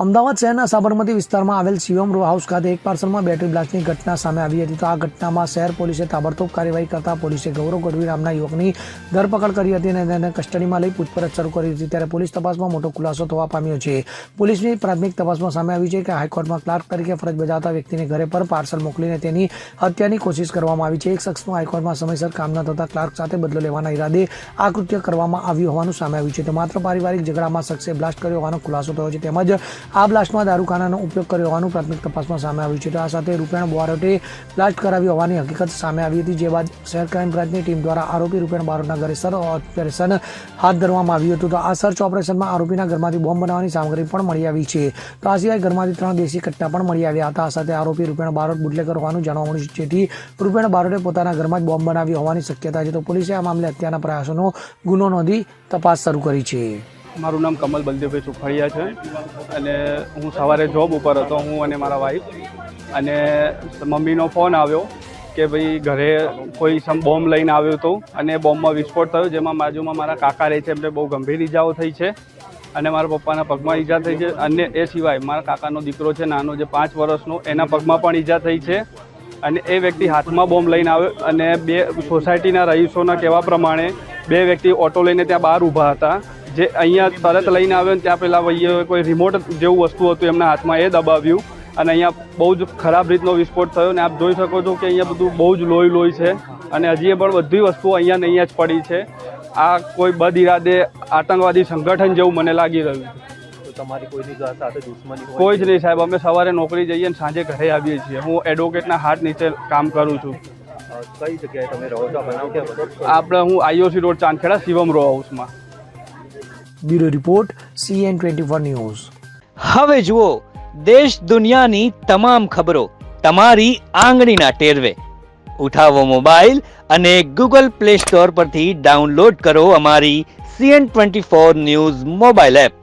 અમદાવાદ શહેરના સાબરમતી વિસ્તારમાં આવેલ શિવમ રો હાઉસ ખાતે એક પાર્સલમાં બેટરી બ્લાસ્ટની ઘટના સામે આવી હતી. તો આ ઘટનામાં શહેર પોલીસે તાબડતોબ કાર્યવાહી કરતા પોલીસે ગૌરવ ગઢવી નામના યુવકની ધરપકડ કરી હતી અને તેને કસ્ટડીમાં લઈ પૂછપરછ શરૂ કરી હતી. ત્યારે પોલીસ તપાસમાં મોટો ખુલાસો થવા પામ્યો છે. પોલીસની પ્રાથમિક તપાસમાં સામે આવી છે કે હાઈકોર્ટમાં ક્લાર્ક તરીકે ફરજ બજાવતા વ્યક્તિને ઘરે પર પાર્સલ મોકલીને તેની હત્યાની કોશિશ કરવામાં આવી છે. એક શખ્સનું હાઈકોર્ટમાં સમયસર કામ ન થતા ક્લાર્ક સાથે બદલો લેવાના ઈરાદે આ કૃત્ય કરવામાં આવ્યું હોવાનું સામે આવ્યું છે. તો માત્ર પારિવારિક ઝઘડામાં શખ્સે બ્લાસ્ટ કર્યો હોવાનો ખુલાસો થયો છે. તેમજ આ બ્લાસ્ટમાં દારૂખાનાનો ઉપયોગ કર્યો હોવાનું પ્રાથમિક તપાસમાં સામે આવ્યું છે. તો આ સાથે રૂપેણ બારોટે બ્લાસ્ટ કરાવ્યું હોવાની હકીકત સામે આવી હતી. જે બાદ શહેર ક્રાઇમ બ્રાન્ચની ટીમ દ્વારા આરોપી રૂપેણ બારોટના ઘરે સર્ચ ઓપરેશન હાથ ધરવામાં આવ્યું હતું. તો આ સર્ચ ઓપરેશનમાં આરોપીના ઘરમાંથી બોમ્બ બનાવવાની સામગ્રી પણ મળી આવી છે. તો આ સિવાય ઘરમાંથી 3 દેશી કટ્ટા પણ મળી આવ્યા હતા. આ સાથે આરોપી રૂપેણ બારોટ બુટલેગર હોવાનું જાણવા મળ્યું છે. જેથી રૂપેણ બારોટે પોતાના ઘરમાં જ બોમ્બ બનાવ્યો હોવાની શક્યતા છે. તો પોલીસે આ મામલે હત્યાના પ્રયાસોનો ગુનો નોંધી તપાસ શરૂ કરી છે. મારું નામ કમલ બલદેવભાઈ સુખડિયા છે અને હું સવારે જોબ ઉપર હતો, હું અને મારા વાઈફ, અને મમ્મીનો ફોન આવ્યો કે ભાઈ ઘરે કોઈ બોમ્બ લઈને આવ્યો હતો અને બોમ્બમાં વિસ્ફોટ થયો, જેમાં બાજુમાં મારા કાકા રહે છે, એમને બહુ ગંભીર ઈજાઓ થઈ છે અને મારા પપ્પાના પગમાં ઈજા થઈ છે. અને એ સિવાય મારા કાકાનો દીકરો છે નાનો, જે 5 વર્ષનો, એના પગમાં પણ ઈજા થઈ છે. અને એ વ્યક્તિ હાથમાં બોમ્બ લઈને આવ્યો અને 2 સોસાયટીના રહીશોના કહેવા પ્રમાણે 2 વ્યક્તિ ઓટો લઈને ત્યાં બહાર ઊભા હતા, જે અહીંયા તરત લઈને આવ્યો. ત્યાં પહેલાં ભાઈએ કોઈ રિમોટ જેવું વસ્તુ હતું એમના હાથમાં, એ દબાવ્યું અને અહીંયા બહુ જ ખરાબ રીતનો વિસ્ફોટ થયો. અને આપ જોઈ શકો છો કે અહીંયા બધું બહુ જ લોહી છે અને હજી પણ બધી વસ્તુઓ અહીંયા ને અહીંયા જ પડી છે. આ કોઈ બદ ઇરાદે આતંકવાદી સંગઠન જેવું મને લાગી રહ્યું છે. તમારી કોઈની સાથે દુશ્મની કોઈ જ નહીં સાહેબ, અમે સવારે નોકરી જઈએ અને સાંજે ઘરે આવીએ છીએ. હું એડવોકેટના હાથ નીચે કામ કરું છું. કઈ જગ્યાએ તમે રહો છો? બનાવ કે આપણે હું IOC road Chandkheda Shivam row હાઉસમાં. Bureau report CN24 news. હવે જુઓ દેશ દુનિયાની તમામ ખબરો તમારી આંગળીના ટેરવે. ઉઠાવો મોબાઈલ અને Google Play Store પરથી ડાઉનલોડ કરો અમારી CN24 ન્યૂઝ મોબાઈલ એપ.